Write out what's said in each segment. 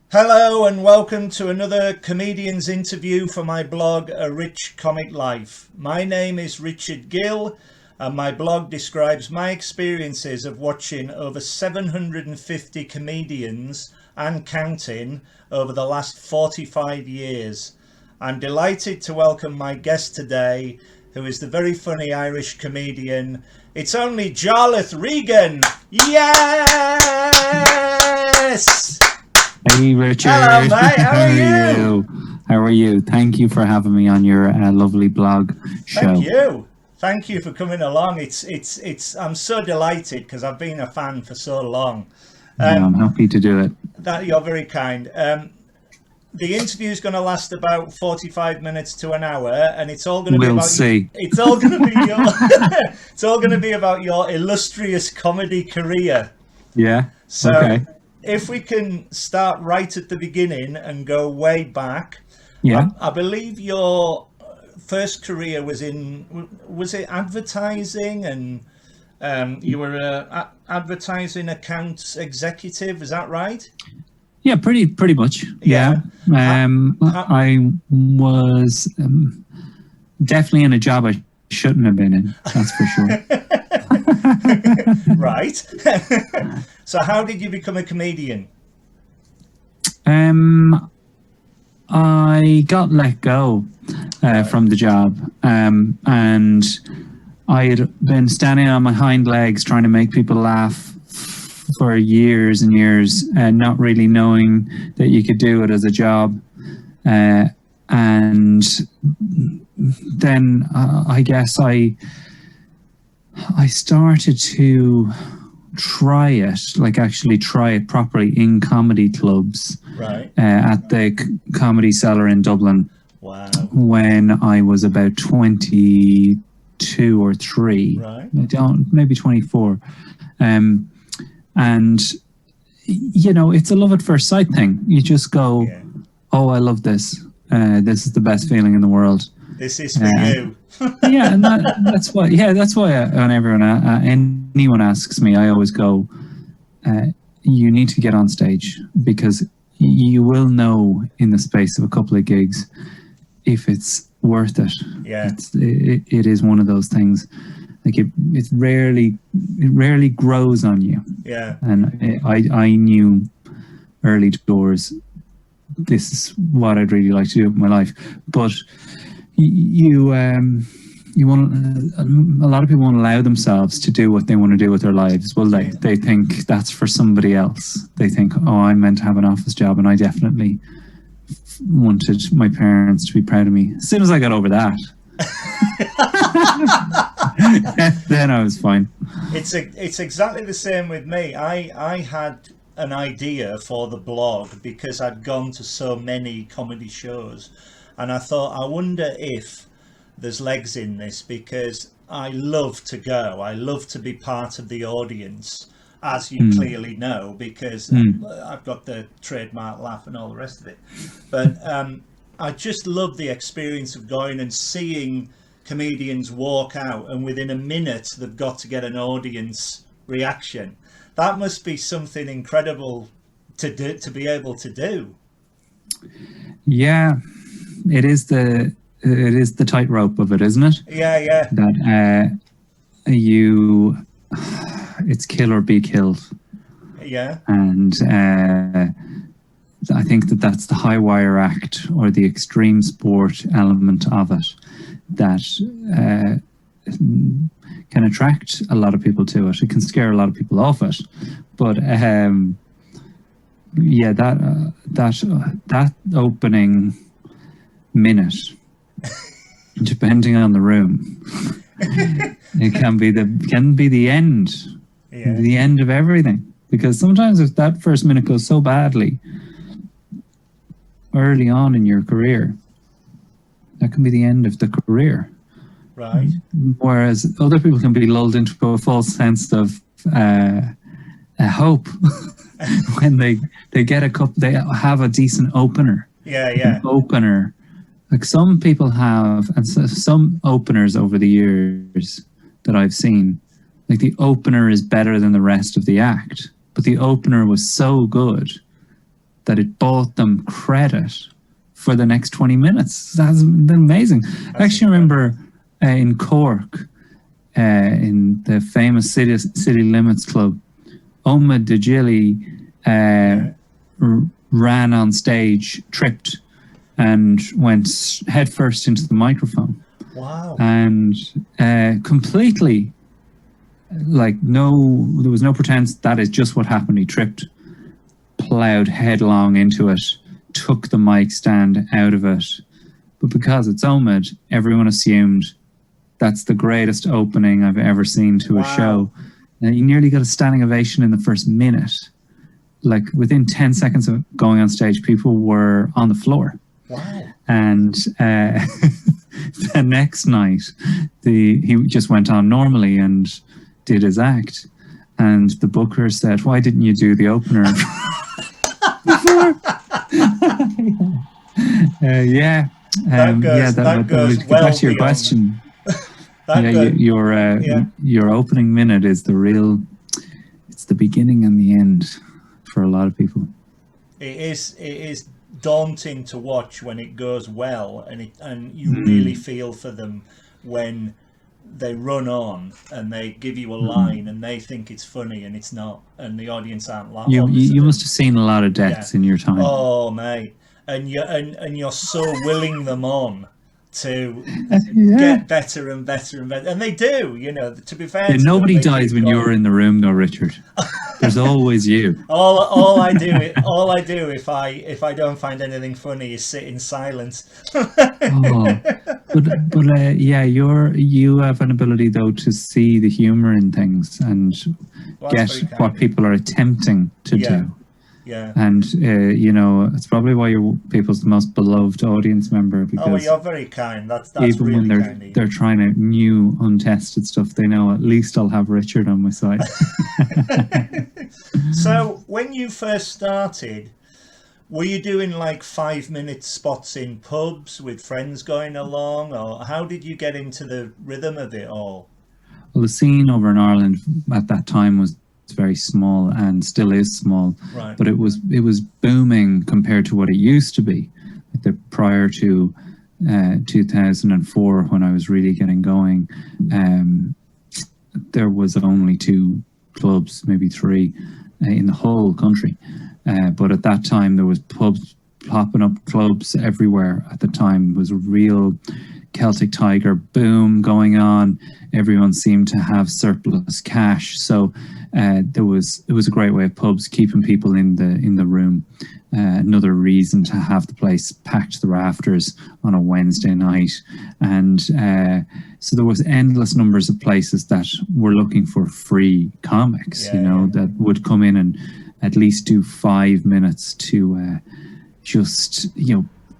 Hello and welcome to another comedian's interview for my blog, Arichcomiclife. My name is Richard Gill and my blog describes my experiences of watching over 750 comedians and counting over the last 45 years. I'm delighted to welcome my guest today, who is the very funny Irish comedian. It's only Jarlath Regan. Yes! Hey Richard. Hello mate, how are you? How are you? Thank you for having me on your lovely blog show. Thank you for coming along. I'm so delighted because I've been a fan for so long. I'm happy to do it. That you're very kind. The interview is going to last about 45 minutes to an hour, and it's all going to be about see. It's all going to be your it's all going to be about your illustrious comedy career. Yeah. So okay. If we can start right at the beginning and go way back. Yeah. I believe your first career was it advertising, and you were a advertising accounts executive, is that right? Yeah, pretty much. Yeah. I was definitely in a job I shouldn't have been in, that's for sure. Right. So how did you become a comedian? I got let go from the job, and I had been standing on my hind legs trying to make people laugh for years and years, not really knowing that you could do it as a job. And then I guess I started to actually try it properly in comedy clubs. Right. At the Comedy Cellar in Dublin. Wow. When I was about 22 or 3. Right. Maybe 24. And you know, it's a love at first sight thing. You just go, yeah. Oh, I love this. This is the best feeling in the world. This is for you. Yeah, and that's why. Yeah, that's why. Whenever anyone asks me, I always go, "You need to get on stage, because you will know in the space of a couple of gigs if it's worth it." Yeah, it is one of those things. Like it rarely grows on you. Yeah, and I knew early doors, this is what I'd really like to do with my life, but. You want a lot of people won't allow themselves to do what they want to do with their lives. Well, they think that's for somebody else. They think, oh, I'm meant to have an office job, and I definitely wanted my parents to be proud of me. As soon as I got over that, then I was fine. It's exactly the same with me. I had an idea for the blog because I'd gone to so many comedy shows. And I thought, I wonder if there's legs in this, because I love to go. I love to be part of the audience, as you clearly know, because I've got the trademark laugh and all the rest of it. But I just love the experience of going and seeing comedians walk out, and within a minute they've got to get an audience reaction. That must be something incredible to be able to do. Yeah. It is the tightrope of it, isn't it? Yeah. That it's kill or be killed. Yeah. And I think that's the high wire act, or the extreme sport element of it, that can attract a lot of people to it. It can scare a lot of people off it, but yeah, that opening minute, depending on the room, it can be the end. Yeah. The end of everything, because sometimes if that first minute goes so badly early on in your career, that can be the end of the career. Right. Whereas other people can be lulled into a false sense of hope when they get they have a decent opener. Yeah. An opener. Like some people have, and some openers over the years that I've seen, like the opener is better than the rest of the act, but the opener was so good that it bought them credit for the next 20 minutes. That's amazing. I actually remember in Cork, in the famous City Limits Club, Oma Degili ran on stage, tripped, and went headfirst into the microphone. Wow. And completely, like, there was no pretense. That is just what happened. He tripped, plowed headlong into it, took the mic stand out of it. But because it's Omid, everyone assumed that's the greatest opening I've ever seen to a show. And he nearly got a standing ovation in the first minute. Like, within 10 seconds of going on stage, people were on the floor. Wow. And the next night, he just went on normally and did his act. And the booker said, "Why didn't you do the opener?" Yeah. That goes well back to your question. Your opening minute is it's the beginning and the end for a lot of people. It is daunting to watch when it goes well, and you really feel for them when they run on and they give you a line and they think it's funny and it's not, and the audience aren't laughing. You must have seen a lot of deaths in your time. Oh, mate, and you're so willing them on to get better and better and better, and they do. You know, to be fair, nobody dies when you're in the room, though, Richard. There's always you. All I do if I don't find anything funny is sit in silence. You have an ability, though, to see the humor in things and get what people are attempting to do. Yeah. And it's probably why you're people's most beloved audience member, because you're very kind. That's even really when kind. they're trying out new untested stuff, they know at least I'll have Richard on my side. So when you first started, were you doing like 5-minute spots in pubs with friends going along, or how did you get into the rhythm of it all? Well, the scene over in Ireland at that time was very small and still is small, right. But it was booming compared to what it used to be. Prior to 2004, when I was really getting going, there was only 2 clubs, maybe 3, in the whole country. But at that time, there was pubs popping up, clubs everywhere. At the time, it was a real Celtic Tiger boom going on. Everyone seemed to have surplus cash, so it was a great way of pubs keeping people in the room. Another reason to have the place packed to the rafters on a Wednesday night, and so there was endless numbers of places that were looking for free comics, that would come in and at least do 5 minutes to just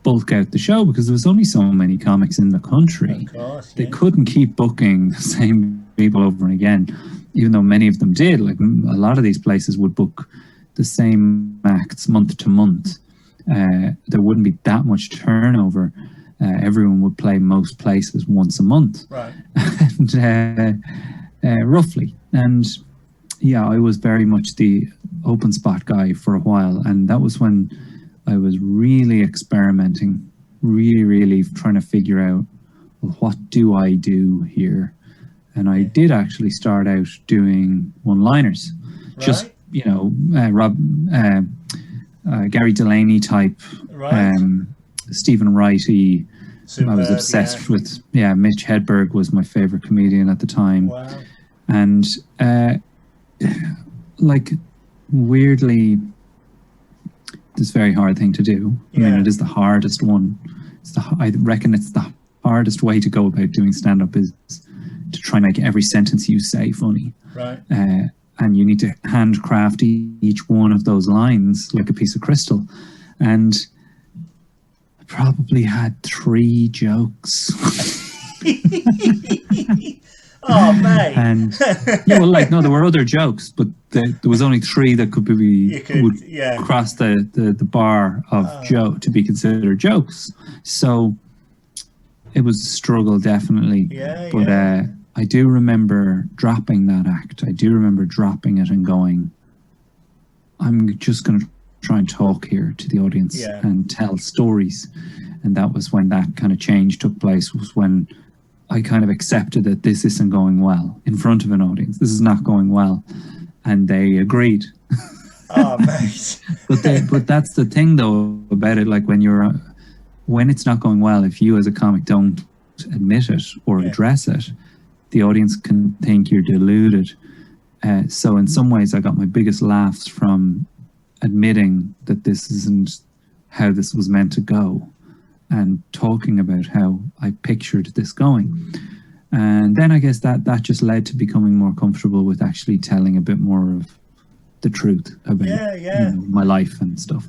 bulk out the show, because there was only so many comics in the country. Of course, They couldn't keep booking the same people over and again, even though many of them did. Like, a lot of these places would book the same acts month to month. There wouldn't be that much turnover. Everyone would play most places once a month, right? And roughly. And I was very much the open spot guy for a while, and that was when I was really experimenting, really trying to figure out, well, what do I do here? And I did actually start out doing one-liners, right. Just Gary Delaney type, right. Stephen Wrighty. Superb, I was obsessed with. Mitch Hedberg was my favorite comedian at the time. Wow. And weirdly, this very hard thing to do. I mean, it is the hardest one. I reckon it's the hardest way to go about doing stand-up, is to try and make every sentence you say funny. Right. And you need to handcraft each one of those lines like a piece of crystal. And I probably had 3 jokes. Oh, mate. And there were other jokes, but there was only 3 that would cross the bar of joke to be considered jokes. So it was a struggle, definitely. But I do remember dropping that act. I do remember dropping it and going, I'm just going to try and talk here to the audience Yeah. and tell stories. And that was when that kind of change took place, was when I kind of accepted that this isn't going well in front of an audience. This is not going well. And they agreed. Oh, mate. But that's the thing though about it, like when it's not going well, if you as a comic don't admit it or address it, the audience can think you're deluded. So in some ways I got my biggest laughs from admitting that this isn't how this was meant to go, and talking about how I pictured this going. And then I guess that just led to becoming more comfortable with actually telling a bit more of the truth about you know, my life and stuff.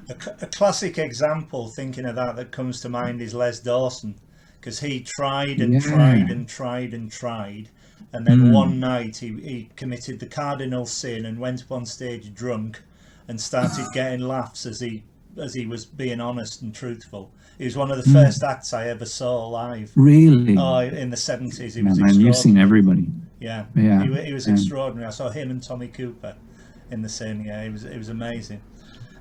A classic example, thinking of that comes to mind, is Les Dawson, because he tried and tried and tried and tried, and then one night he committed the cardinal sin and went up on stage drunk and started getting laughs as he was being honest and truthful. He was one of the first acts I ever saw live. Really? Oh, in the 70s. He was extraordinary. Man, you've seen everybody. Yeah. He was extraordinary. I saw him and Tommy Cooper in the same year. It was amazing.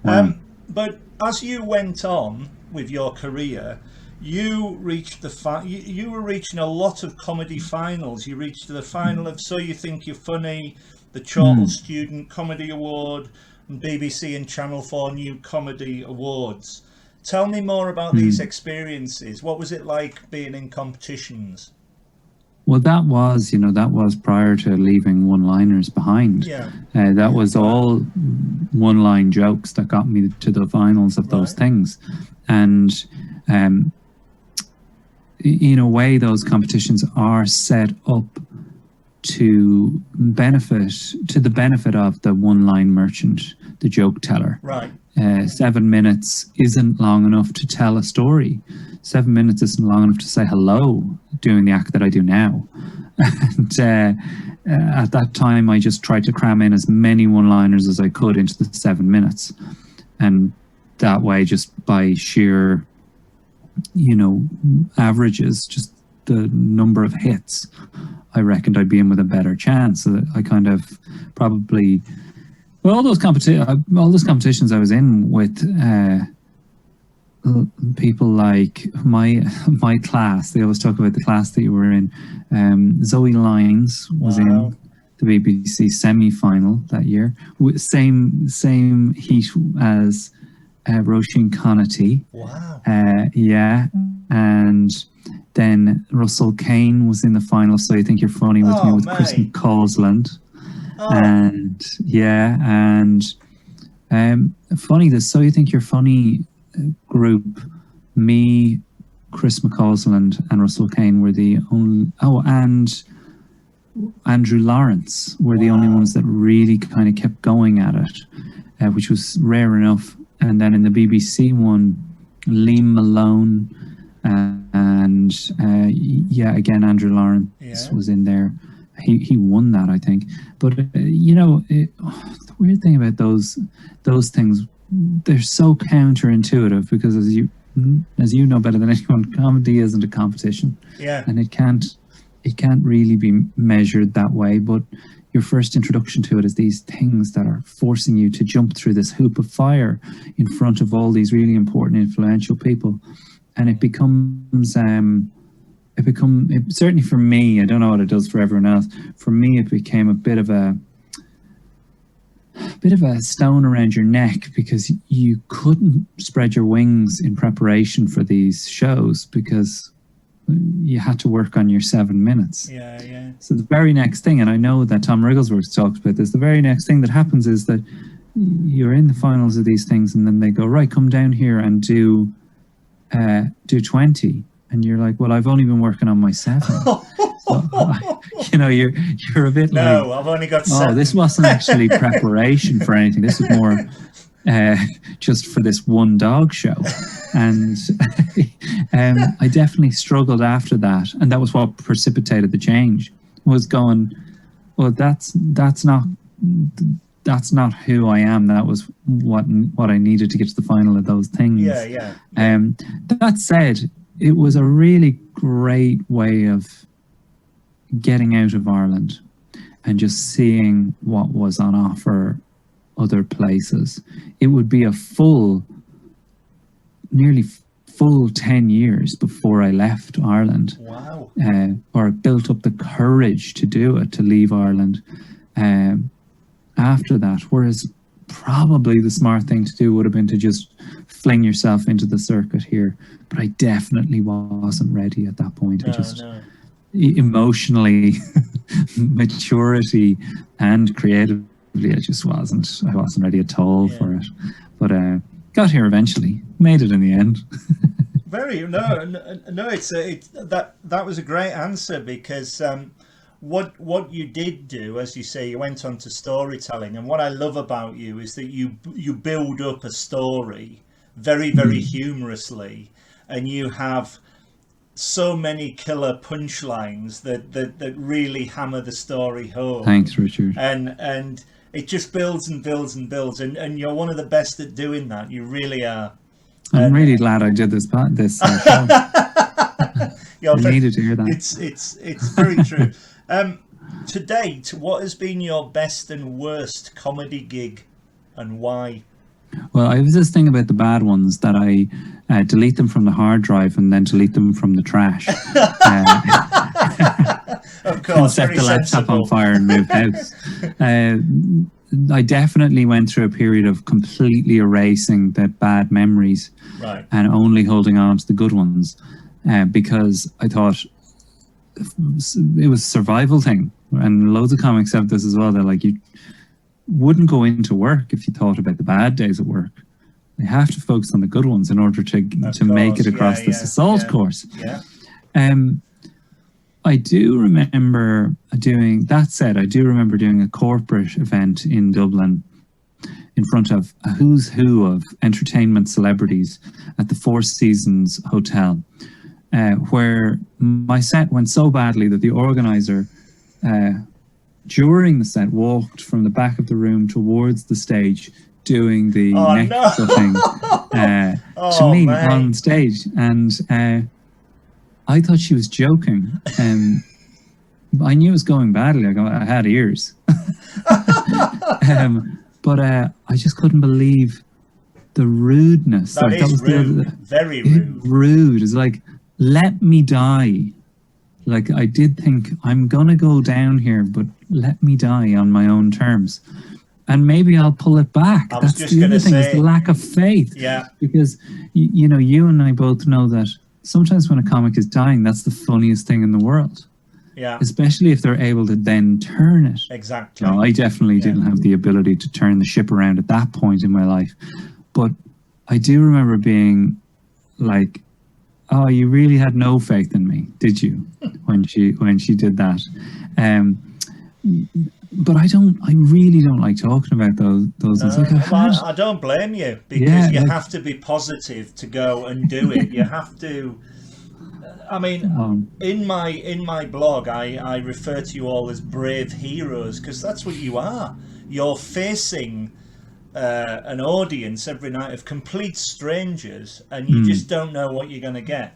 But as you went on with your career, you reached you were reaching a lot of comedy finals. You reached the final of So You Think You're Funny, the Chortle Student Comedy Award, and BBC and Channel 4 New Comedy Awards. Tell me more about these experiences. What was it like being in competitions? Well, that was prior to leaving one-liners behind. Yeah. That was all one-line jokes that got me to the finals of those things. And in a way, those competitions are set up to the benefit of the one-line merchant, the joke teller. Right. 7 minutes isn't long enough to tell a story. 7 minutes isn't long enough to say hello doing the act that I do now. And at that time, I just tried to cram in as many one-liners as I could into the 7 minutes. And that way, just by sheer, averages, just the number of hits, I reckoned I'd be in with a better chance. So that I kind of probably... Well, all those competitions I was in with people like my class. They always talk about the class that you were in. Zoe Lyons was in the BBC semi-final that year. Same heat as Roisin Connaughty. Wow. And then Russell Kane was in the final. So You Think You're Funny with me with Chris McCausland. And funny, the So You Think You're Funny group, me, Chris McCausland and Russell Kane were the only, and Andrew Lawrence were the only ones that really kind of kept going at it, which was rare enough. And then in the BBC one, Liam Malone again, Andrew Lawrence was in there. He won that, I think. But the weird thing about those things, they're so counterintuitive, because as you know better than anyone, comedy isn't a competition. Yeah. And it can't really be measured that way. But your first introduction to it is these things that are forcing you to jump through this hoop of fire in front of all these really important, influential people, and it becomes certainly for me, I don't know what it does for everyone else. For me, it became a bit of a stone around your neck, because you couldn't spread your wings in preparation for these shows, because you had to work on your 7 minutes. Yeah. So the very next thing, and I know that Tom Wrigglesworth talked about this, the very next thing that happens is that you're in the finals of these things, and then they go, right, come down here and do 20. And you're like, well, I've only been working on my 7. So, you're a bit like, no, I've only got 7. Oh, this wasn't actually preparation for anything. This is more just for this one dog show. And I definitely struggled after that. And that was what precipitated the change, was going, well, that's not who I am. That was what I needed to get to the final of those things. Yeah. That said, it was a really great way of getting out of Ireland and just seeing what was on offer other places. It would be a nearly full 10 years before I left Ireland. Wow. Or built up the courage to do it, to leave Ireland after that. Whereas probably the smart thing to do would have been to just fling yourself into the circuit here. But I definitely wasn't ready at that point. Emotionally, maturity and creatively, I wasn't ready at all for it. But got here eventually, made it in the end. That was a great answer, because what you did do, as you say, you went on to storytelling, and what I love about you is that you build up a story very, very humorously, and you have so many killer punchlines that really hammer the story home. Thanks, Richard. And it just builds and builds and builds, and you're one of the best at doing that. You really are. I'm really glad I did this show. I needed to hear that. It's very true. To date, what has been your best and worst comedy gig, and why? Well, I have this thing about the bad ones that I delete them from the hard drive and then delete them from the trash. Of course, set the laptop on fire and move house. I definitely went through a period of completely erasing the bad memories, right, and only holding on to the good ones, because I thought it was a survival thing. And loads of comics have this as well. They're like, you wouldn't go into work if you thought about the bad days at work. You have to focus on the good ones in order to make it across this assault course. Yeah. I do remember doing, that said, I do remember doing a corporate event in Dublin in front of a who's who of entertainment celebrities at the Four Seasons Hotel, where my set went so badly that the organizer, during the set, walked from the back of the room towards the stage, doing the neck thing to me on stage. And I thought she was joking. I knew it was going badly. I had ears. But I just couldn't believe the rudeness. That was rude. Very rude. Rude. It's like, let me die. Like, I did think, I'm going to go down here, but let me die on my own terms. And maybe I'll pull it back. That's the other thing, is the lack of faith. Yeah. Because, you and I both know that sometimes when a comic is dying, that's the funniest thing in the world. Yeah. Especially if they're able to then turn it. Exactly. I definitely didn't have the ability to turn the ship around at that point in my life. But I do remember being like, oh, you really had no faith in me, did you? when she did that. But I really don't like talking about those. No, I don't blame you, because you have to be positive to go and do it. You have to. I mean, in my blog, I refer to you all as brave heroes, because that's what you are. You're facing an audience every night of complete strangers, and you just don't know what you're going to get.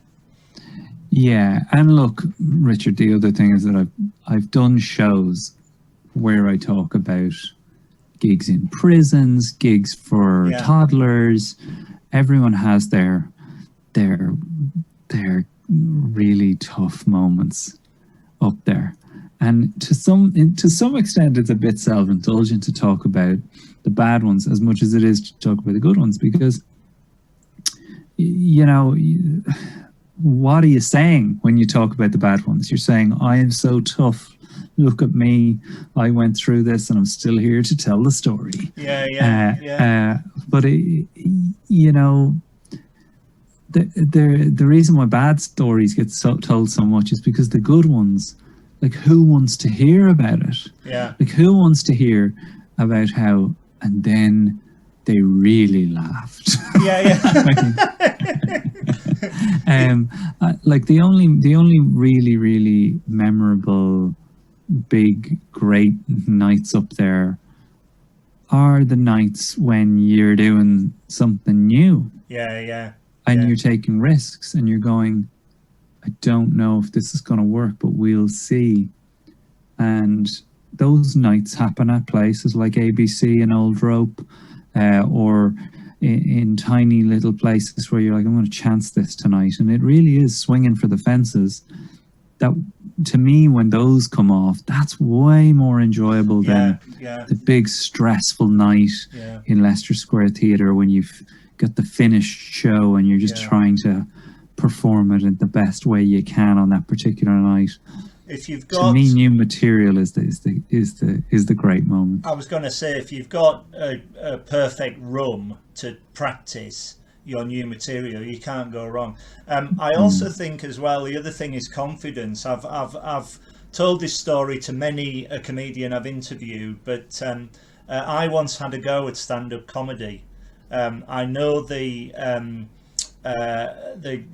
Yeah, and look, Richard, the other thing is that I've done shows where I talk about gigs in prisons, gigs for toddlers. Everyone has their really tough moments up there, and to some extent, it's a bit self-indulgent to talk about the bad ones as much as it is to talk about the good ones, because what are you saying when you talk about the bad ones? You're saying, I am so tough. Look at me. I went through this and I'm still here to tell the story. But the reason why bad stories get told so much is because the good ones, like, who wants to hear about it? Yeah. Like, who wants to hear about how, and then they really laughed. Like the only really memorable big great nights up there are the nights when you're doing something new. And you're taking risks and you're going, I don't know if this is going to work, but we'll see. And those nights happen at places like ABC and Old Rope, or in tiny little places where you're like, I'm going to chance this tonight, and it really is swinging for the fences. That, to me, when those come off, that's way more enjoyable than the big stressful night in Leicester Square Theatre when you've got the finished show and you're just trying to perform it in the best way you can on that particular night. If you've got, to me, new material is the great moment. I was going to say, if you've got a perfect room to practice your new material, you can't go wrong. I also think as well, the other thing is confidence. I've told this story to many a comedian I've interviewed, but I once had a go at stand-up comedy. I know the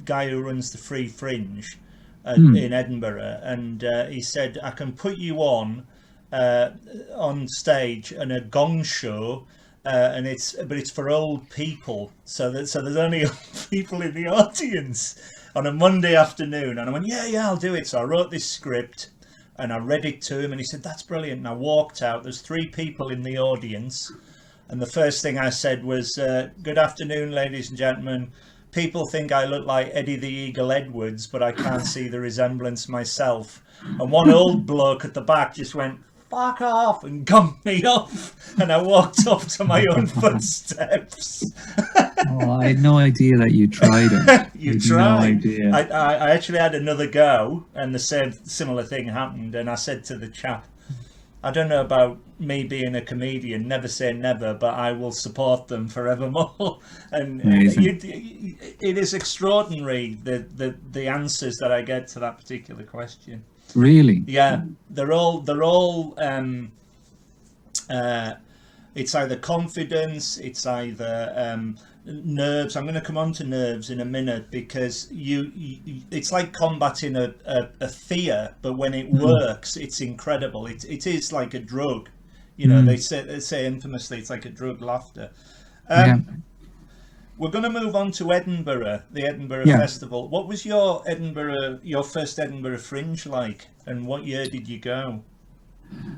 guy who runs the Free Fringe in Edinburgh, and he said, I can put you on stage in a gong show, and it's for old people, so there's only old people in the audience on a Monday afternoon. And I went, yeah, I'll do it. So I wrote this script and I read it to him, and he said, that's brilliant. And I walked out. There's 3 people in the audience, and the first thing I said was, good afternoon, ladies and gentlemen. People think I look like Eddie the Eagle Edwards, but I can't see the resemblance myself. And one old bloke at the back just went, fuck off, and gumped me off. And I walked off to my own footsteps. Oh, I had no idea that you tried it. You tried. No idea. I actually had another go, and the similar thing happened. And I said to the chap, I don't know about me being a comedian, never say never, but I will support them forevermore. And it is extraordinary, the answers that I get to that particular question. Really? Yeah, they're all it's either confidence, it's either nerves. I'm going to come on to nerves in a minute, because it's like combating a fear, but when it works, it's incredible. It is like a drug, they say infamously, it's like a drug, laughter. We're going to move on to Edinburgh, the Edinburgh Festival. What was your first Edinburgh Fringe like, and what year did you go?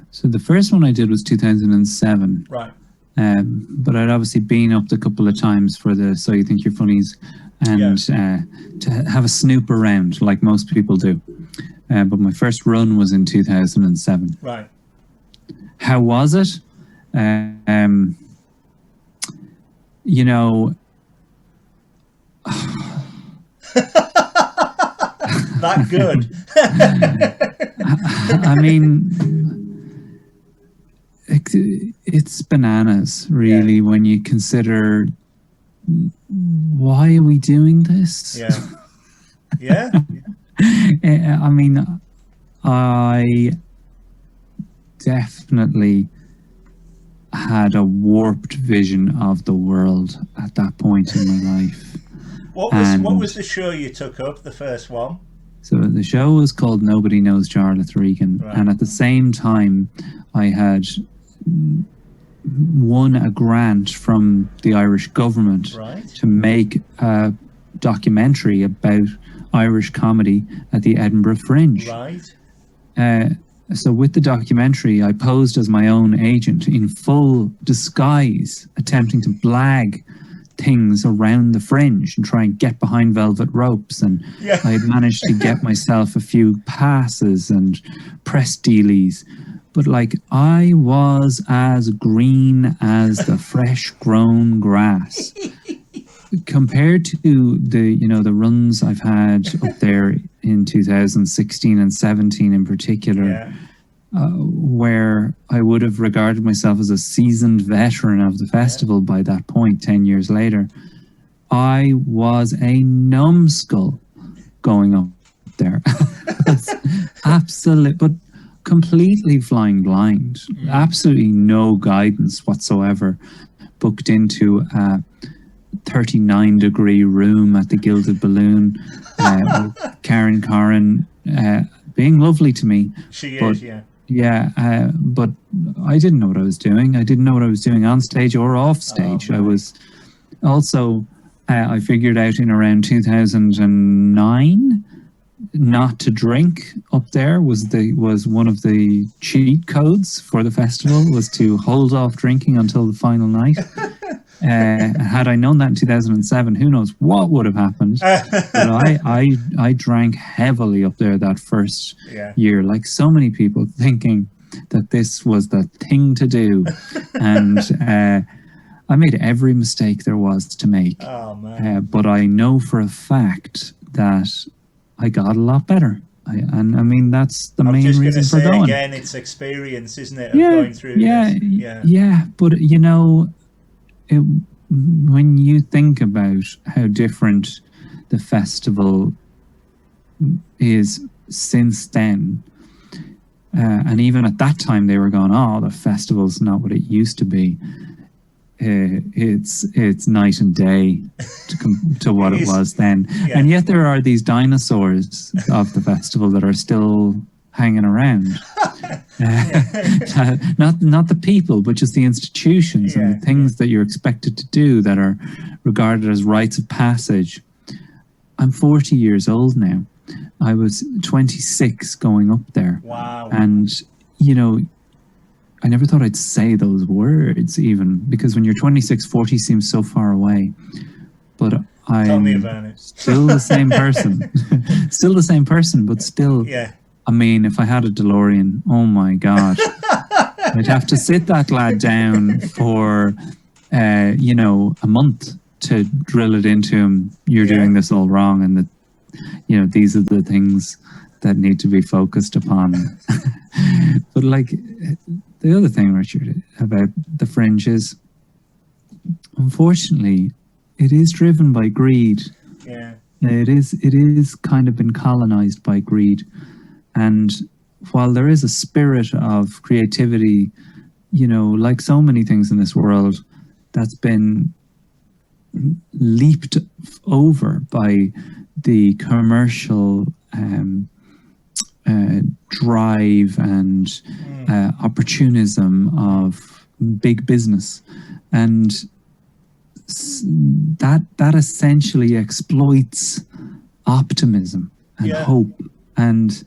So the first one I did was 2007. Right. But I'd obviously been up a couple of times for the So You Think You're Funnies, and to have a snoop around like most people do. But my first run was in 2007. Right. How was it? That good. I mean, it's bananas, really, when you consider, why are we doing this? Yeah. I mean, I definitely had a warped vision of the world at that point in my life. What was the show you took up, the first one? So the show was called Nobody Knows Jarlath, Regan. Right. And at the same time, I had won a grant from the Irish government to make a documentary about Irish comedy at the Edinburgh Fringe. Right. So with the documentary, I posed as my own agent in full disguise, attempting to blag things around the Fringe and try and get behind velvet ropes. And I had managed to get myself a few passes and press dealies. But like, I was as green as the fresh grown grass compared to the runs I've had up there in 2016 and 17 in particular, where I would have regarded myself as a seasoned veteran of the festival by that point, 10 years later. I was a numbskull going up there. Absolutely, but completely flying blind. Absolutely no guidance whatsoever. Booked into a 39-degree room at the Gilded Balloon. Karen Corrin being lovely to me. She is, but I didn't know what I was doing. I didn't know what I was doing on stage or off stage. I was also, I figured out in around 2009 not to drink up there was one of the cheat codes for the festival, was to hold off drinking until the final night. Had I known that in 2007, who knows what would have happened. But I drank heavily up there that first year, like so many people, thinking that this was the thing to do. And I made every mistake there was to make. Oh, man. But I know for a fact that I got a lot better. I mean, that's the main reason for going. Again, it's experience, isn't it, of going through this? Yeah, but you know, when you think about how different the festival is since then, and even at that time they were going, oh, the festival's not what it used to be. It's night and day to what it was then. And yet there are these dinosaurs of the festival that are still hanging around. Not the people, but just the institutions and the things that you're expected to do that are regarded as rites of passage. I'm 40 years old now. I was 26 going up there. Wow. And, you know, I never thought I'd say those words even, because when you're 26, 40 seems so far away. But I'm still the same person. Still the same person, but still... Yeah. I mean, if I had a DeLorean, oh my God, I'd have to sit that lad down for, you know, a month to drill it into him. You're doing this all wrong, and that, you know, these are the things that need to be focused upon. But like the other thing, Richard, about the Fringe is, unfortunately, it is driven by greed. Yeah. It is kind of been colonized by greed. And while there is a spirit of creativity, you know, like so many things in this world, that's been leaped over by the commercial drive and opportunism of big business. And that essentially exploits optimism and hope. And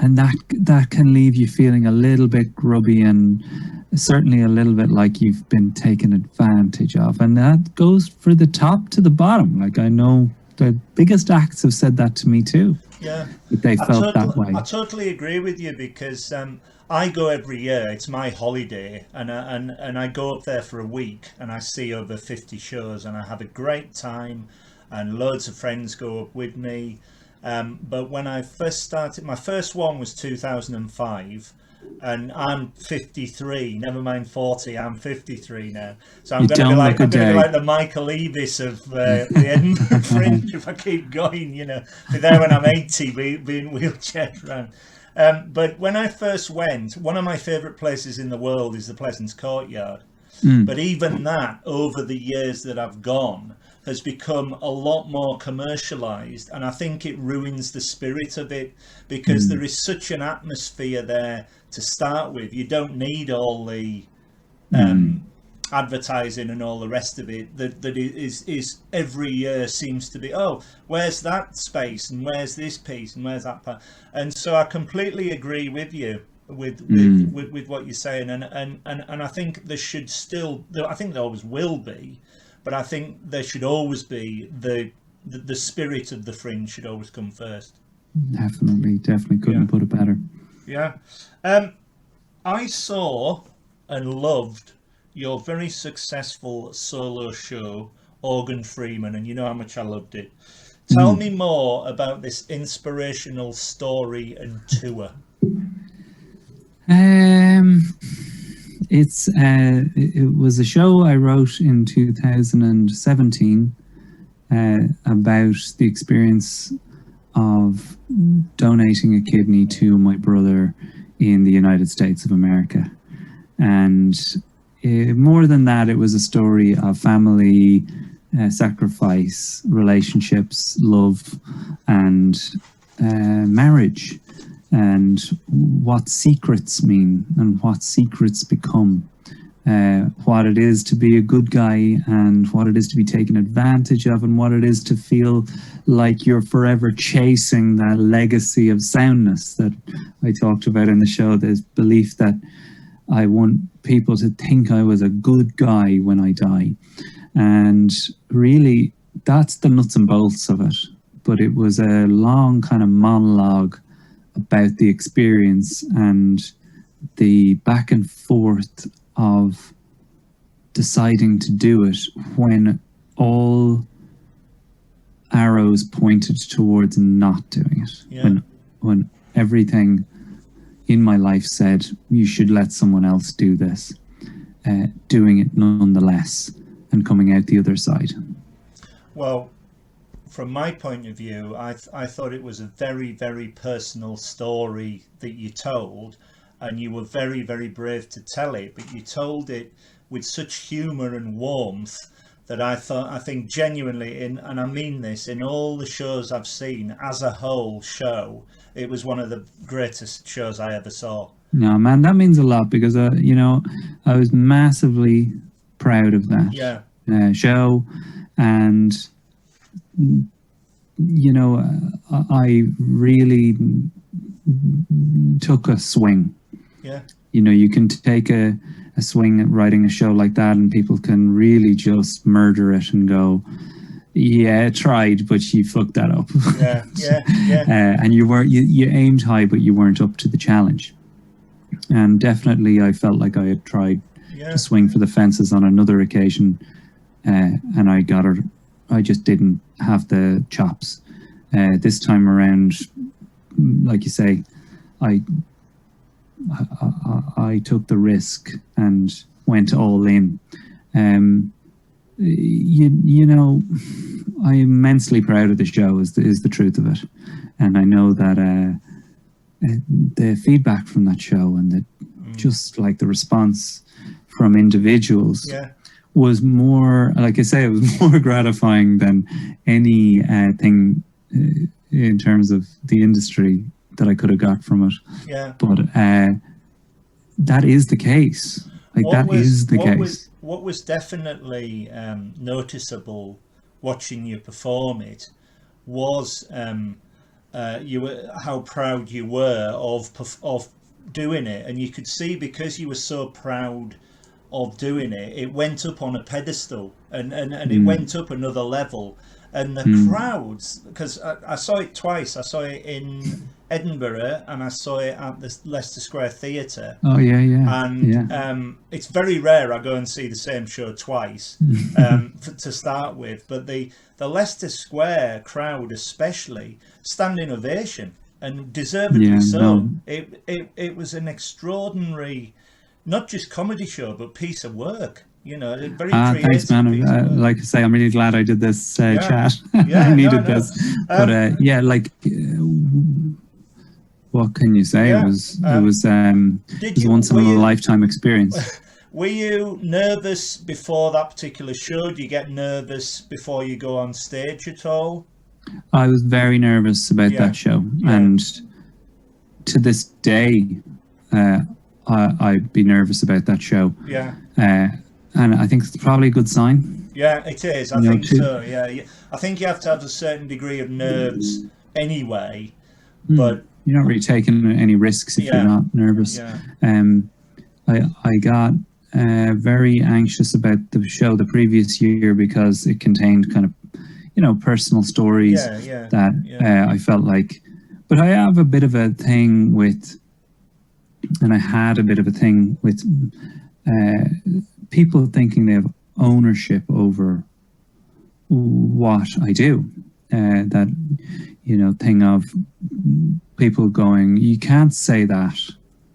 that can leave you feeling a little bit grubby and certainly a little bit like you've been taken advantage of. And that goes for the top to the bottom. Like, I know the biggest acts have said that to me too. Yeah. That they felt that way. I totally agree with you, because I go every year. It's my holiday, and I go up there for a week, and I see over 50 shows, and I have a great time, and loads of friends go up with me. But when I first started, my first one was 2005, and I'm 53, never mind 40, I'm 53 now. So I'm going to be like the Michael Eavis of the Edinburgh Fringe if I keep going, you know. Be there when I'm 80, being wheelchaired around. But when I first went, one of my favourite places in the world is the Pleasance Courtyard. But even that, over the years that I've gone, has become a lot more commercialized, and I think it ruins the spirit of it, because there is such an atmosphere there to start with. You don't need all the advertising and all the rest of it that is every year seems to be, oh, where's that space, and where's this piece, and where's that part. And so I completely agree with you with what you're saying, and I think there should still, I think there always will be, but I think there should always be the spirit of the Fringe should always come first. Definitely couldn't put it better. Yeah. I saw and loved your very successful solo show, Organ Freeman, and you know how much I loved it. Tell me more about this inspirational story and tour. It was a show I wrote in 2017 about the experience of donating a kidney to my brother in the United States of America. And more than that, it was a story of family, sacrifice, relationships, love, and marriage, and what secrets mean and what secrets become what it is to be a good guy and what it is to be taken advantage of and what it is to feel like you're forever chasing that legacy of soundness that I talked about in the show. There's belief that I want people to think I was a good guy when I die. And really, that's the nuts and bolts of it. But it was a long kind of monologue about the experience and the back and forth of deciding to do it when all arrows pointed towards not doing it. Yeah. When everything in my life said you should let someone else do this, doing it nonetheless and coming out the other side. Well, from my point of view, I thought it was a very, very personal story that you told, and you were very, very brave to tell it, but you told it with such humour and warmth that I think genuinely, and I mean this, in all the shows I've seen as a whole show, it was one of the greatest shows I ever saw. No, man, that means a lot because, I was massively proud of that show. And, I really took a swing. Yeah. You can take a swing at writing a show like that and people can really just murder it and go, yeah, I tried, but you fucked that up. Yeah. And you aimed high, but you weren't up to the challenge. And definitely I felt like I had tried to swing for the fences on another occasion, and I just didn't have the chops. This time around, like you say, I took the risk and went all in. I'm immensely proud of the show is the truth of it. And I know that the feedback from that show and just like the response from individuals was more, like I say, it was more gratifying than any thing in terms of the industry that I could have got from it. Yeah. But that is the case. What was definitely noticeable watching you perform it was how proud you were of doing it, and you could see because you were so proud of doing it, it went up on a pedestal and it went up another level. And the crowds, because I saw it twice. I saw it in Edinburgh and I saw it at the Leicester Square Theatre. Oh yeah. And it's very rare I go and see the same show twice to start with. But the Leicester Square crowd, especially, standing ovation, and deservedly so. No. It was an extraordinary, not just comedy show, but piece of work. A very creative. Thanks, man. Like I say, I'm really glad I did this chat. I needed this. But what can you say? It was once in a lifetime experience. Were you nervous before that particular show? Do you get nervous before you go on stage at all? I was very nervous about that show, and to this day, I'd be nervous about that show. Yeah. And I think it's probably a good sign. Yeah, it is. I think so. Yeah. I think you have to have a certain degree of nerves anyway, but you're not really taking any risks if you're not nervous. Yeah. I got very anxious about the show the previous year because it contained kind of personal stories that I felt like. But I have a bit of a thing with, and I had a bit of a thing with people thinking they have ownership over what I do. That, thing of people going, you can't say that,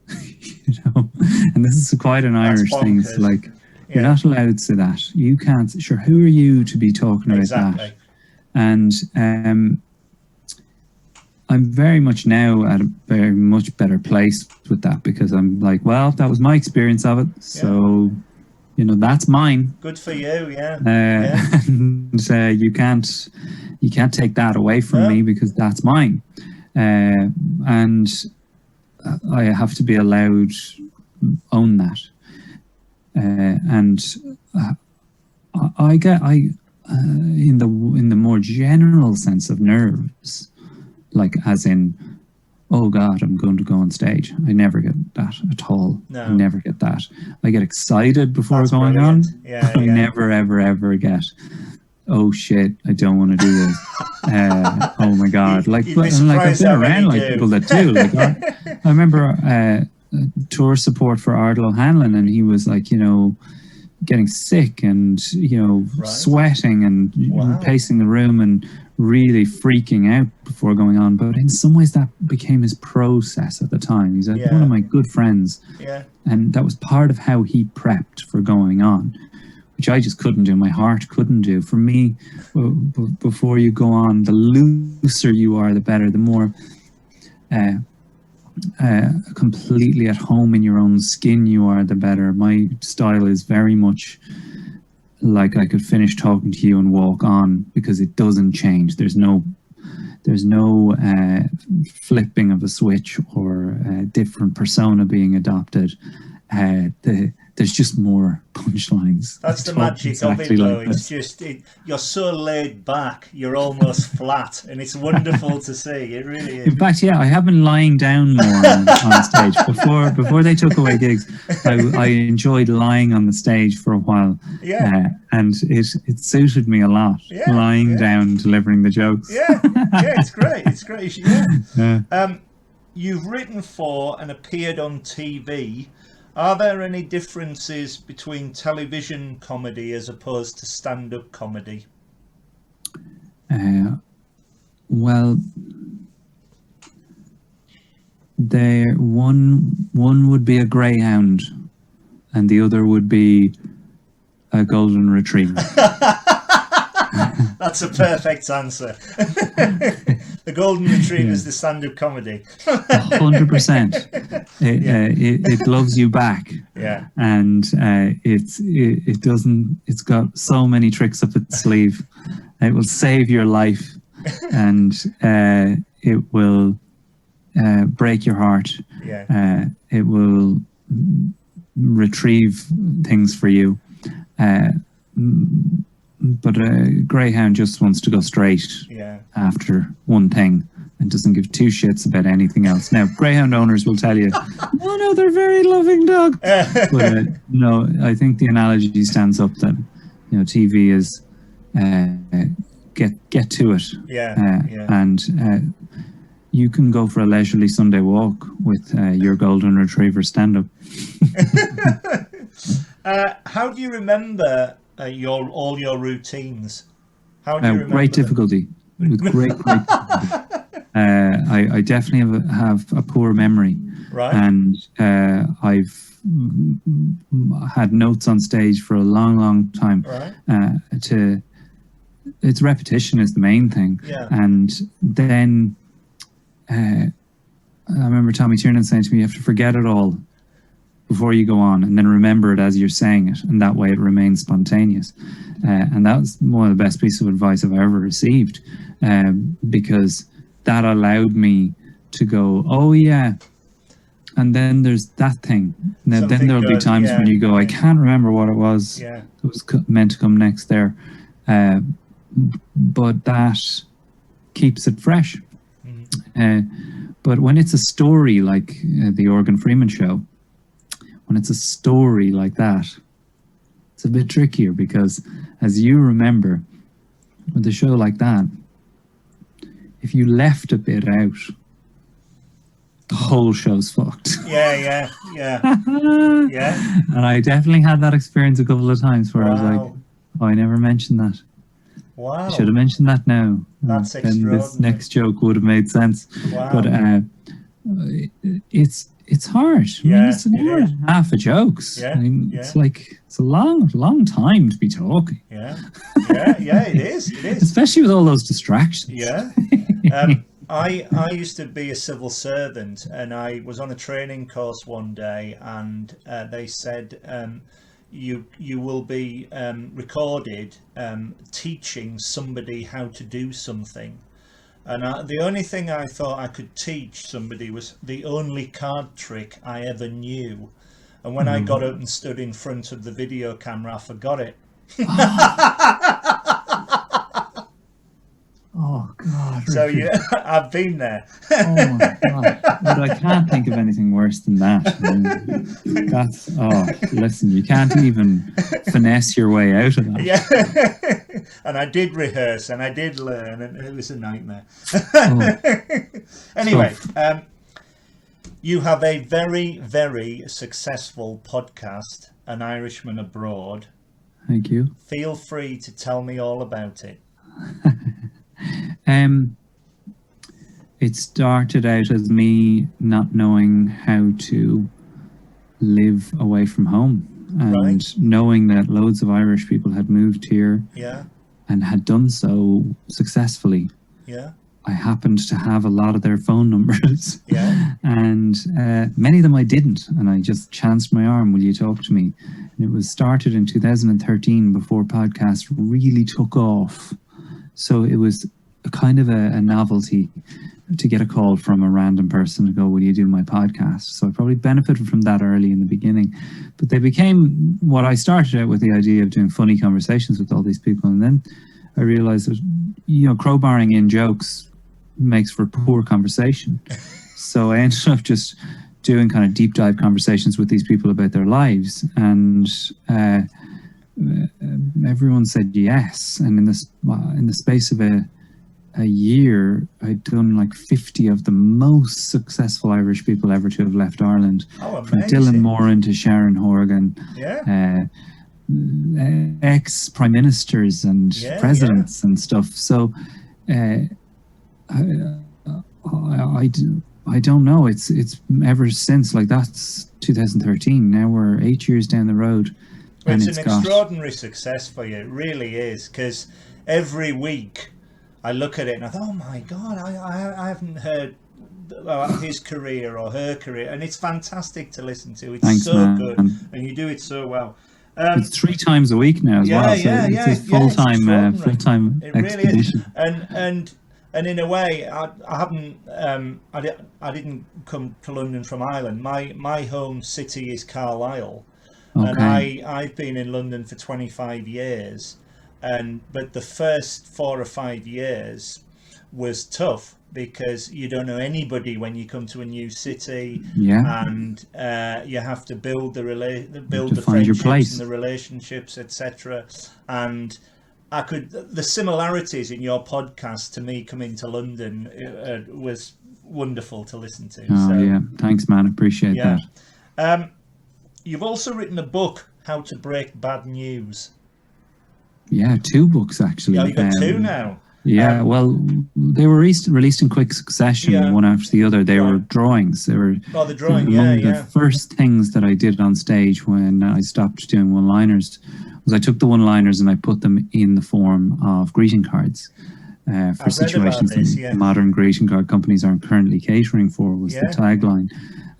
and this is quite an Irish thing. It's like, you're not allowed to say that. You can't, sure, who are you to be talking about that? And I'm very much now at a very much better place with that because I'm like, well, that was my experience of it. So, that's mine. Good for you, yeah. And you can't take that away from me because that's mine. And I have to be allowed own that. And in the more general sense of nerves, like as in, oh God, I'm going to go on stage. I never get that at all. No. I never get that. I get excited before That's going brilliant. on. Yeah, I yeah. never, ever get, oh shit, I don't want to do this. Oh my God. Like, You'd be and like I've surprised been how many around like do. people that do. Like I remember tour support for Ardal O'Hanlon, and he was like, getting sick and Right. sweating and Wow. pacing the room and really freaking out before going on. But in some ways that became his process at the time. He's like Yeah. one of my good friends, Yeah. and that was part of how he prepped for going on, which I just couldn't do. My heart couldn't do. For me, before you go on, the looser you are, the better. The more completely at home in your own skin you are, the better. My style is very much like I could finish talking to you and walk on, because it doesn't change. There's no flipping of a switch or a different persona being adopted. There's just more punchlines. That's the Talk magic exactly of it, though. like It's this. just you're so laid back, you're almost flat, and it's wonderful to see. It really is. In fact, yeah, I have been lying down more on stage. Before they took away gigs, I enjoyed lying on the stage for a while. Yeah. And it suited me a lot, Yeah, lying yeah. down, delivering the jokes. Yeah, yeah, it's great. It's great. Yeah. Yeah. You've written for and appeared on TV. Are there any differences between television comedy as opposed to stand-up comedy? Well, one would be a greyhound, and the other would be a golden retriever. That's a perfect answer. The golden retriever is the stand-up comedy. 100%. It loves you back. Yeah. And it doesn't. It's got so many tricks up its sleeve. It will save your life, and it will break your heart. Yeah. It will retrieve things for you. But a greyhound just wants to go straight after one thing and doesn't give two shits about anything else. Now, greyhound owners will tell you, oh no, they're a very loving dog. But no, I think the analogy stands up that TV is get to it. And you can go for a leisurely Sunday walk with your golden retriever stand-up. How do you remember all your routines? How do you remember great them? difficulty. With great difficulty. I definitely have a poor memory. Right. And I've had notes on stage for a long time. Right. Its repetition is the main thing. Yeah. And then I remember Tommy Tiernan saying to me, you have to forget it all before you go on, and then remember it as you're saying it, and that way it remains spontaneous. And that was one of the best pieces of advice I've ever received, because that allowed me to go, oh yeah, and then there's that thing. Then there'll be times when you go, I can't remember what it was. Yeah. It was meant to come next there, but that keeps it fresh. But when it's a story like the Organ Freeman show, when it's a story like that, it's a bit trickier, because as you remember, with a show like that, if you left a bit out, the whole show's fucked. Yeah. And I definitely had that experience a couple of times where I was like, oh, I never mentioned that. Wow. I should have mentioned that now. That's then extraordinary. this next joke would have made sense. Wow. But it's hard. I mean, it's an hour and a half of jokes. Yeah. I mean, it's a long time to be talking. Yeah. It is. Especially with all those distractions. Yeah. I used to be a civil servant, and I was on a training course one day, and they said you will be recorded teaching somebody how to do something. And the only thing I thought I could teach somebody was the only card trick I ever knew. And when I got up and stood in front of the video camera, I forgot it. Oh God! So Richard. yeah, I've been there. Oh my God! But I can't think of anything worse than that. I mean, that's listen, you can't even finesse your way out of that. Yeah, and I did rehearse and I did learn, and it was a nightmare. Anyway, you have a very, very successful podcast, An Irishman Abroad. Thank you. Feel free to tell me all about it. It started out as me not knowing how to live away from home, and knowing that loads of Irish people had moved here and had done so successfully. I happened to have a lot of their phone numbers, and many of them I didn't, and I just chanced my arm, will you talk to me? And it was started in 2013, before podcasts really took off. So it was a kind of a novelty to get a call from a random person to go, will you do my podcast? So I probably benefited from that early in the beginning. But they became what I started out with, the idea of doing funny conversations with all these people. And then I realized that, crowbarring in jokes makes for poor conversation. So I ended up just doing kind of deep dive conversations with these people about their lives. And everyone said yes. And in the space of a year, I'd done like 50 of the most successful Irish people ever to have left Ireland. From Dylan Moran to Sharon Horgan, ex-prime ministers and presidents and stuff. So I don't know. It's ever since, like, that's 2013. Now we're 8 years down the road. Well, it's an extraordinary success for you. It really is, because every week I look at it and I thought, oh my God, I haven't heard about his career or her career, and it's fantastic to listen to. It's good, and you do it so well. It's 3 times a week now as well. So it's a full-time expedition. Really is. And in a way, I didn't come to London from Ireland. My home city is Carlisle. And I've been in London for 25 years, but the first 4 or 5 years was tough, because you don't know anybody when you come to a new city, and you have to build the friendships and the relationships, etc. And the similarities in your podcast to me coming to London was wonderful to listen to. Thanks, man. Appreciate that. You've also written a book, How to Break Bad News. 2 books actually. Yeah, you've got 2 now. Well, they were released in quick succession, one after the other. They were drawings. They were the drawing. The first things that I did on stage when I stopped doing one-liners was I took the one-liners and I put them in the form of greeting cards for situations that modern greeting card companies aren't currently catering for, was the tagline.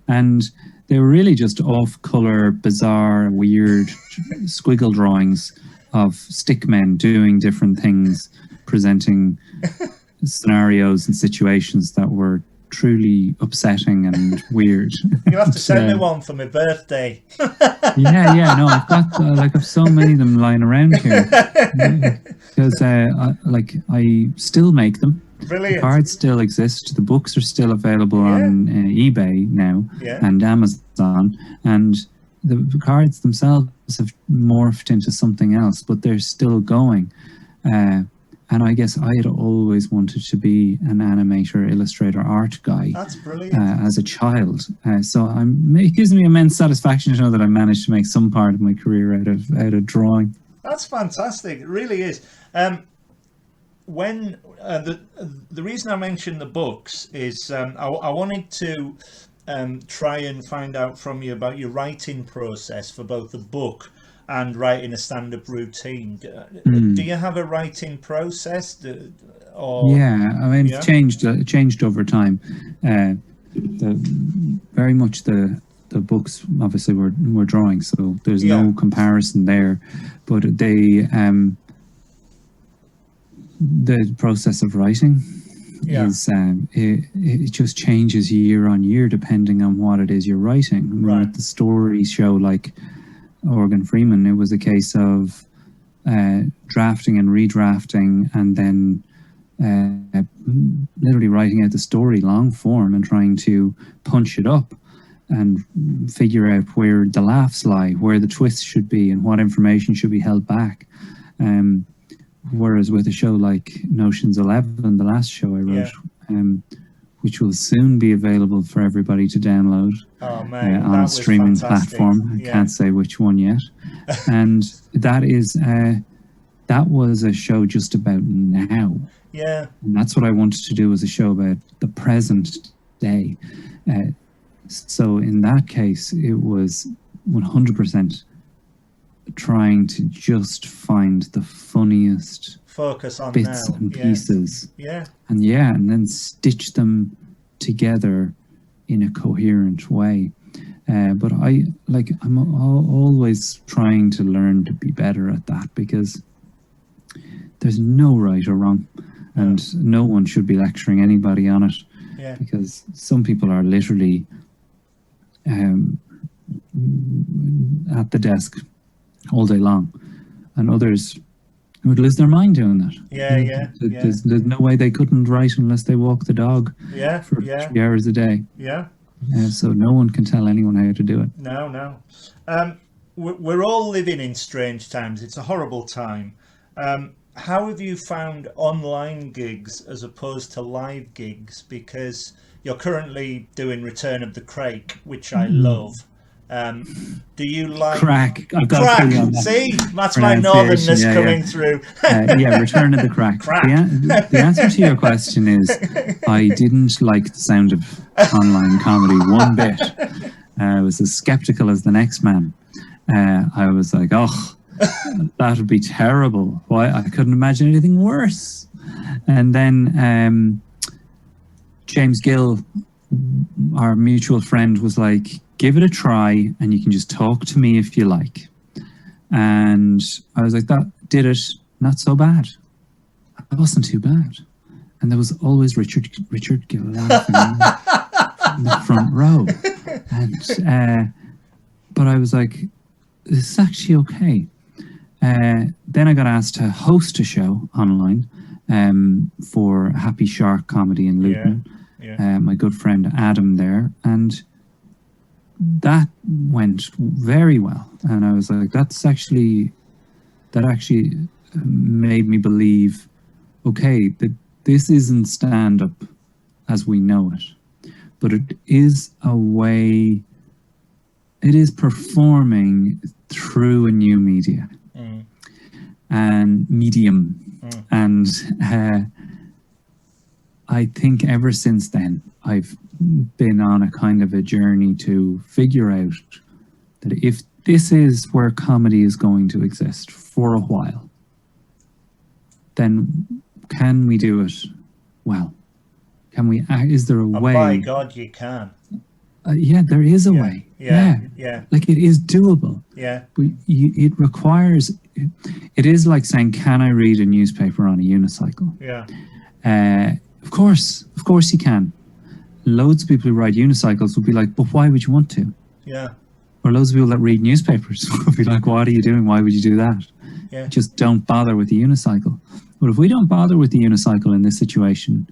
And they were really just off-color, bizarre, weird squiggle drawings of stick men doing different things, presenting scenarios and situations that were truly upsetting and weird. You'll have to send me one for my birthday. No, I've got I've so many of them lying around here, because I still make them. Brilliant. The cards still exist. The books are still available on eBay now and Amazon, and the cards themselves have morphed into something else, but they're still going. And I guess I had always wanted to be an animator, illustrator, art guy. That's brilliant. As a child. So it gives me immense satisfaction to know that I managed to make some part of my career out of drawing. That's fantastic. It really is. When the reason I mentioned the books is I wanted to try and find out from you about your writing process for both the book and writing a stand-up routine. Do you have a writing process? It's changed over time. Very much the books obviously were drawings, so there's no comparison there. But the process of writing Yeah. it just changes year on year depending on what it is you're writing. I mean, Right. with the story show like Morgan Freeman, it was a case of drafting and redrafting, and then literally writing out the story long form and trying to punch it up and figure out where the laughs lie, where the twists should be, and what information should be held back. Whereas with a show like Notions 11, the last show I wrote, which will soon be available for everybody to download on a streaming platform. I can't say which one yet. And that was a show just about now. Yeah. And that's what I wanted to do, was a show about the present day. So in that case, it was 100% trying to just find the funniest focus on bits now. and pieces. Yeah. And then stitch them together in a coherent way. But I'm always trying to learn to be better at that, because there's no right or wrong, and no one should be lecturing anybody on it. Yeah. Because some people are literally at the desk all day long, and others would lose their mind doing that. There's no way they couldn't write unless they walk the dog for 3 hours a day. So no one can tell anyone how to do it. No. We're all living in strange times. It's a horrible time. How have you found online gigs as opposed to live gigs? Because you're currently doing Return of the Crake, which I love. Do you like Crack? I've got Crack. to that. See, that's my northernness coming through. Return of the Crack. The answer to your question is, I didn't like the sound of online comedy one bit. I was as skeptical as the next man. I was like, oh, that would be terrible. Why? I couldn't imagine anything worse. And then James Gill, our mutual friend, was like, give it a try and you can just talk to me if you like. And I was like, that did it. Not so bad. It wasn't too bad. And there was always Richard Gill laughing in the front row. And but I was like, this is actually okay. Then I got asked to host a show online for Happy Shark Comedy in Luton. My good friend Adam there, and that went very well. And I was like, that actually made me believe, okay, that this isn't stand-up as we know it, but it is a way, it is performing through a new media and medium. And I think ever since then, I've been on a kind of a journey to figure out that if this is where comedy is going to exist for a while, then can we do it well? Can we? Is there a way? By God, you can. There is a way. Yeah. Like, it is doable. Yeah. But it requires. It is like saying, "Can I read a newspaper on a unicycle?" Yeah. Of course you can. Loads of people who ride unicycles will be like, "But why would you want to?" Yeah. Or loads of people that read newspapers will be like, "What are you doing? Why would you do that?" Yeah. Just don't bother with the unicycle. But if we don't bother with the unicycle in this situation,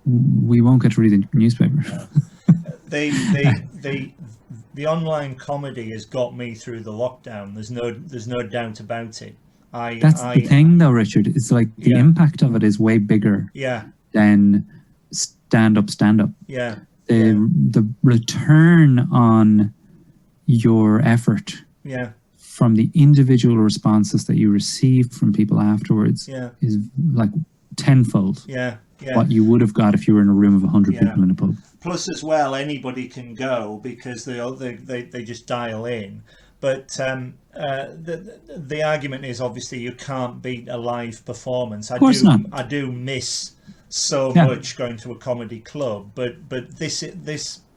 we won't get to read the newspaper. The online comedy has got me through the lockdown. There's no doubt about it. That's the thing, though, Richard. It's like the impact of it is way bigger than stand up. Yeah. The return on your effort from the individual responses that you receive from people afterwards is like tenfold what you would have got if you were in a room of 100 people in a pub. Plus, as well, anybody can go because they just dial in. But the argument is, obviously, you can't beat a live performance. Of course not. I do miss so much going to a comedy club, but this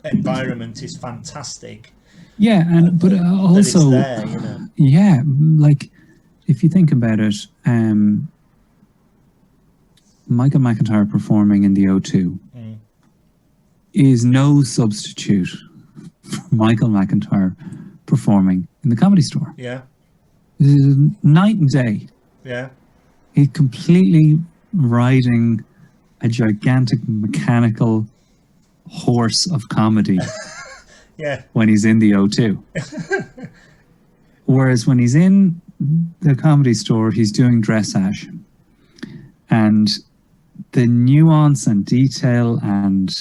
environment is fantastic. Yeah, and but also, there, you know. Like, if you think about it, Michael McIntyre performing in the O2 is no substitute for Michael McIntyre performing in the Comedy Store. Yeah. This is night and day. Yeah. He's completely riding a gigantic mechanical horse of comedy Yeah. when he's in the O2. Whereas when he's in the Comedy Store, he's doing dressage. And the nuance and detail and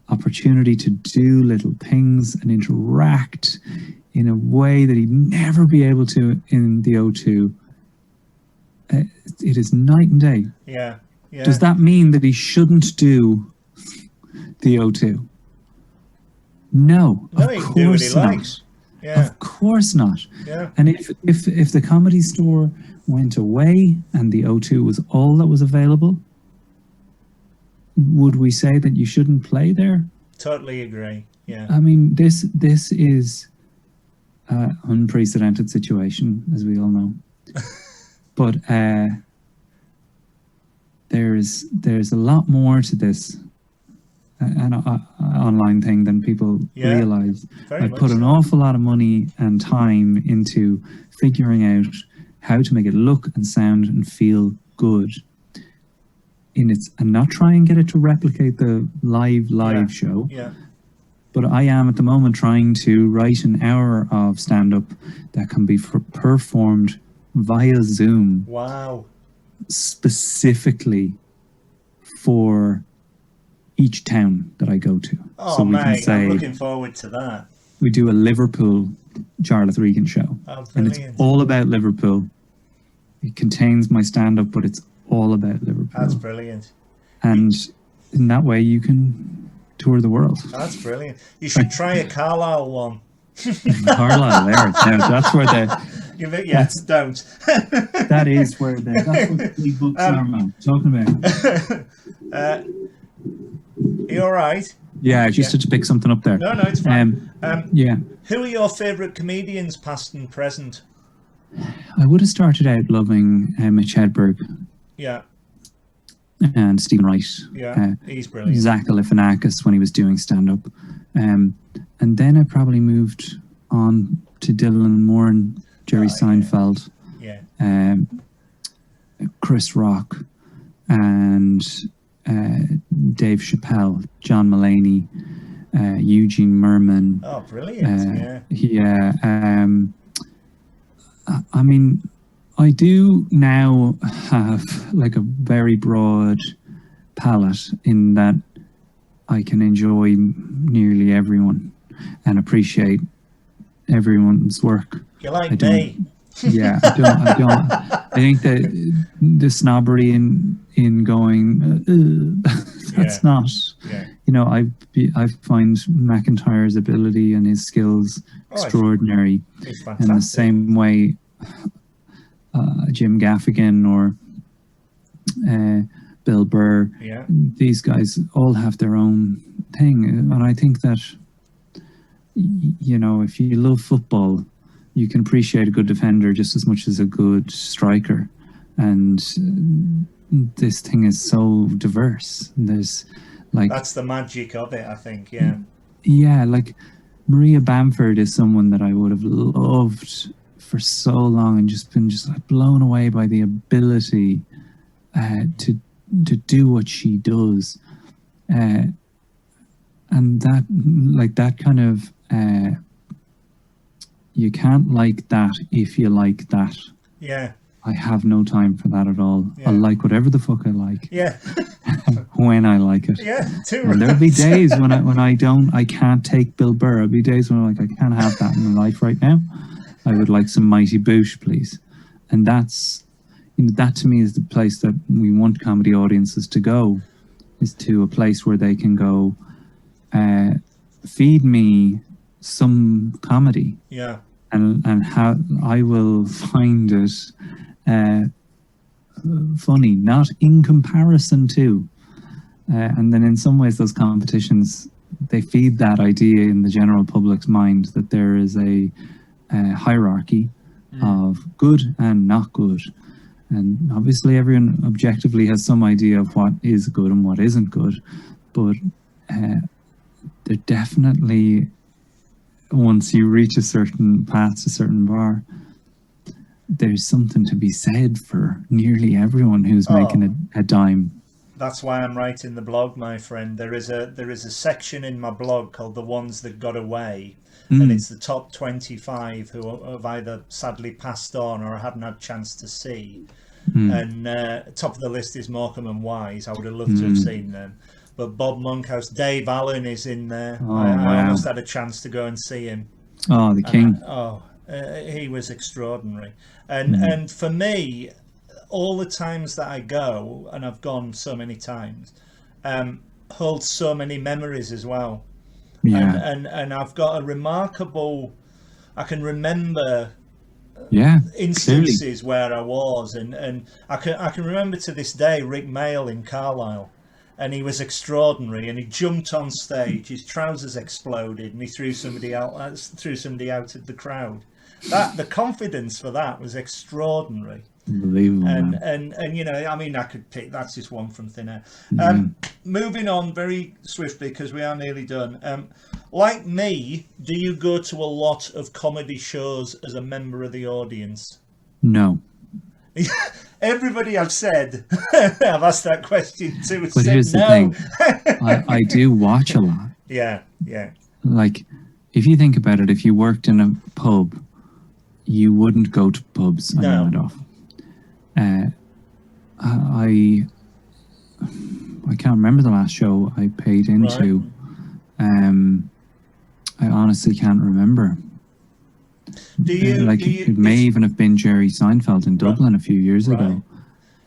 opportunity to do little things and interact in a way that he'd never be able to in the O2, it is night and day. Yeah. Yeah. Does that mean that he shouldn't do the O2? No, No, of he can do what he course not. likes. Yeah. Of course not. Yeah. And if the Comedy Store went away and the O2 was all that was available, would we say that you shouldn't play there? Totally agree. Yeah. I mean, this is an unprecedented situation, as we all know. But there's a lot more to this an online thing than people realize. I put an awful lot of money and time into figuring out how to make it look and sound and feel good in its, and not try and get it to replicate the live show. Yeah. But I am at the moment trying to write an hour of stand-up that can be performed via Zoom. Wow. Specifically for each town that I go to. Oh, so we mate, can say, I'm looking forward to that. we do a Liverpool Jarlath Regan show. Oh, and it's brilliant. all about Liverpool. It contains my stand-up, but it's all about Liverpool. That's brilliant. And in that way you can tour the world. That's brilliant. You should try a Carlisle one. Carlisle, there. Now, that's where Don't. that is where that's what the books are, man. Talking about. You all right? Yeah, I just had to pick something up there. No, it's fine. Yeah. Who are your favourite comedians, past and present? I would have started out loving Mitch Hedberg Yeah. and Stephen Wright. Yeah, he's brilliant. Zach Galifianakis when he was doing stand-up. And then I probably moved on to Dylan Moore and Jerry Seinfeld. Yeah. Chris Rock and Dave Chappelle, John Mulaney, Eugene Merman. Oh, brilliant. I mean, I do now have like a very broad palette in that I can enjoy nearly everyone and appreciate everyone's work. You like me? Yeah, I don't. I think that the snobbery in going that's not. Yeah. You know, I find McIntyre's ability and his skills extraordinary. It's fantastic. In the same way, Jim Gaffigan or Bill Burr, these guys all have their own thing, and I think that you know, if you love football, you can appreciate a good defender just as much as a good striker. And this thing is so diverse. There's like, that's the magic of it, I think. Yeah. Yeah, like Maria Bamford is someone that I would have loved for so long and just been just like blown away by the ability to do what she does. And that, like that kind of, you can't like that if you like that. Yeah. I have no time for that at all. Yeah. I like whatever the fuck I like. Yeah. When I like it. Yeah, too And there'll be days when I can't take Bill Burr. There'll be days when I'm like, I can't have that in my life right now. I would like some Mighty Boosh, please. And that's, you know, that to me is the place that we want comedy audiences to go, is to a place where they can go, feed me some comedy. Yeah. And how I will find it funny, not in comparison to. And then in some ways those competitions, they feed that idea in the general public's mind that there is a hierarchy of good and not good. And obviously everyone objectively has some idea of what is good and what isn't good, but there definitely, once you reach a certain path, a certain bar, there's something to be said for nearly everyone who's making a dime. That's why I'm writing the blog, my friend. There is a section in my blog called "The Ones That Got Away," and it's the top 25 who have either sadly passed on or I haven't had a chance to see. And top of the list is Morecambe and Wise. I would have loved to have seen them. But Bob Monkhouse, Dave Allen is in there. I almost had a chance to go and see him. Oh, the king. He was extraordinary. And for me, all the times that I go, and I've gone so many times, holds so many memories as well. Yeah. And I've got a remarkable, I can remember instances where I was, and I can remember to this day Rick Mail in Carlisle, and he was extraordinary, and he jumped on stage, his trousers exploded, and he threw somebody out of the crowd. The confidence for that was extraordinary. Unbelievable. And you know, I mean, I could pick, that's just one from thin air. Moving on very swiftly because we are nearly done. Like me, do you go to a lot of comedy shows as a member of the audience? No. Everybody I've said, I've asked that question to. But here's the thing, I do watch a lot. Yeah. Like, if you think about it, if you worked in a pub, you wouldn't go to pubs on your night off. I can't remember the last show I paid into. Right. I honestly can't remember. It may even have been Jerry Seinfeld in Dublin a few years ago.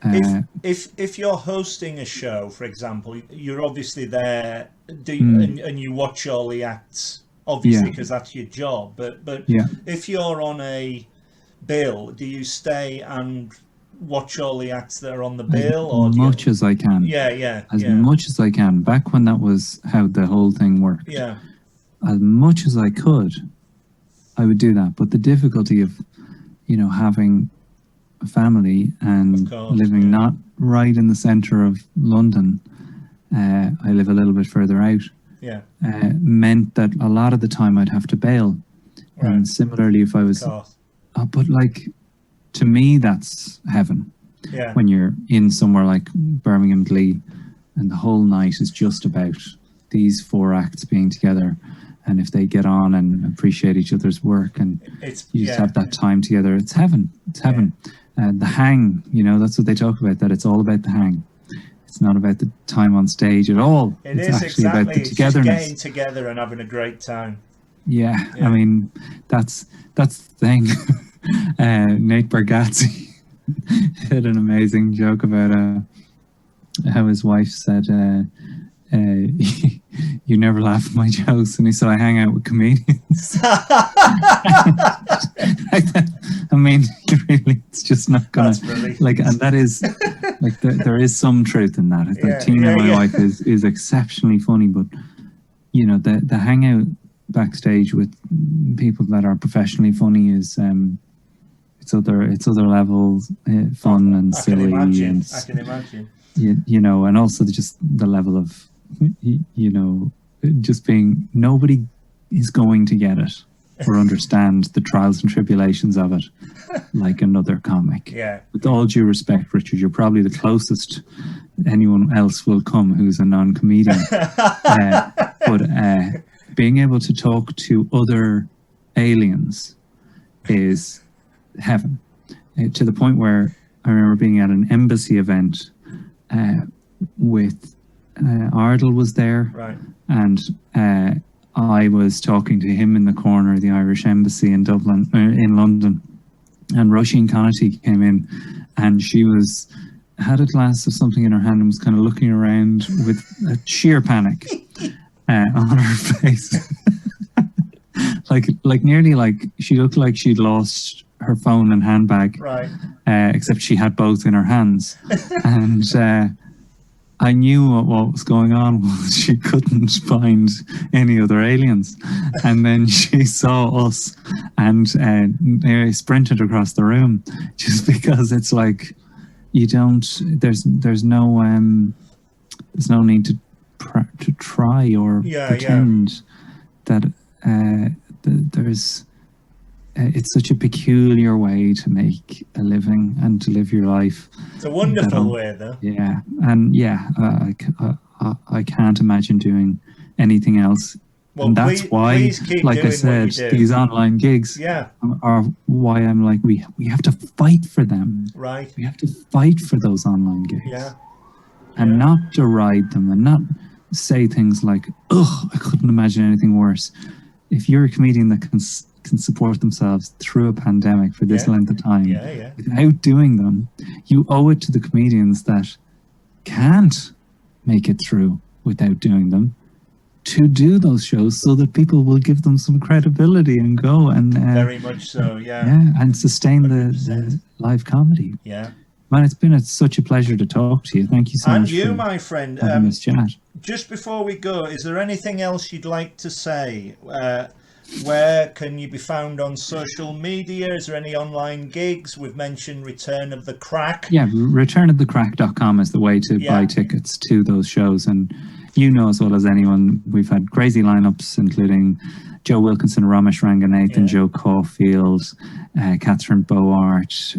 If you're hosting a show, for example, you're obviously there, and you watch all the acts, obviously, because that's your job. But if you're on a bill, do you stay and watch all the acts that are on the bill? As much as I can. As much as I can. Back when that was how the whole thing worked. Yeah. As much as I could, I would do that. But the difficulty of, having a family and living not right in the centre of London, I live a little bit further out, meant that a lot of the time I'd have to bail. Right. And similarly, if I was... but to me, that's heaven. Yeah. When you're in somewhere like Birmingham Glee and the whole night is just about these 4 acts being together, and if they get on and appreciate each other's work and you just have that time together, it's heaven. It's heaven. The hang, that's what they talk about, that it's all about the hang. It's not about the time on stage at all. It's actually about the togetherness. Just getting together and having a great time. Yeah. I mean, that's the thing. Nate Bargatze had an amazing joke about how his wife said, you never laugh at my jokes, and he said, I hang out with comedians. I mean, really, it's just not gonna and that is there is some truth in that. Tina, my wife, is exceptionally funny, but the hangout backstage with people that are professionally funny is it's other levels, fun and silly. I can imagine. And also just the level of just being, nobody is going to get it or understand the trials and tribulations of it like another comic. Yeah. With all due respect, Richard, you're probably the closest anyone else will come who's a non-comedian. But being able to talk to other aliens is heaven. To the point where I remember being at an embassy event with Ardle was there, right, and I was talking to him in the corner of the Irish embassy in Dublin, in London, and Roisin Connaughty came in, and she had a glass of something in her hand and was kind of looking around with a sheer panic on her face. Nearly she looked like she'd lost her phone and handbag, right, except she had both in her hands. And I knew what was going on was she couldn't find any other aliens. And then she saw us and sprinted across the room, just because it's like, you don't. There's no need to try or pretend that there's. It's such a peculiar way to make a living and to live your life. It's a wonderful way, though. Yeah, and I can't imagine doing anything else. Well, and that's why, like I said, these online gigs are why I'm like, we have to fight for them. Right. We have to fight for those online gigs. Yeah. And not deride them and not say things like, "Ugh, I couldn't imagine anything worse." If you're a comedian that can support themselves through a pandemic for this length of time without doing them, you owe it to the comedians that can't make it through without doing them to do those shows, so that people will give them some credibility and go and very much so, and sustain the live comedy. Man, it's been such a pleasure to talk to you. Thank you so much. And you, my friend, having this chat. Just before we go, is there anything else you'd like to say? Where can you be found on social media? Is there any online gigs? We've mentioned Return of the Crack. Yeah, returnofthecrack.com is the way to buy tickets to those shows. And you know as well as anyone, we've had crazy lineups, including Joe Wilkinson, Ramesh Ranganathan, Joe Caulfield, Catherine Boart,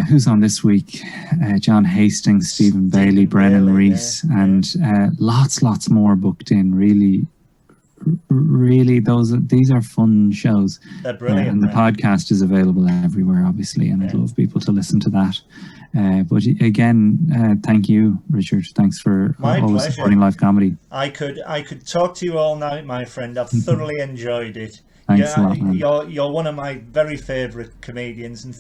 who's on this week? John Hastings, Stephen Bailey, Brennan Reese, and lots more booked in. Really, these are fun shows. They're brilliant. And the podcast is available everywhere, obviously, and I'd love people to listen to that. But again, thank you, Richard. Thanks for always supporting live comedy. I could talk to you all night, my friend. I've thoroughly enjoyed it. Thanks a lot, man. You're one of my very favourite comedians, and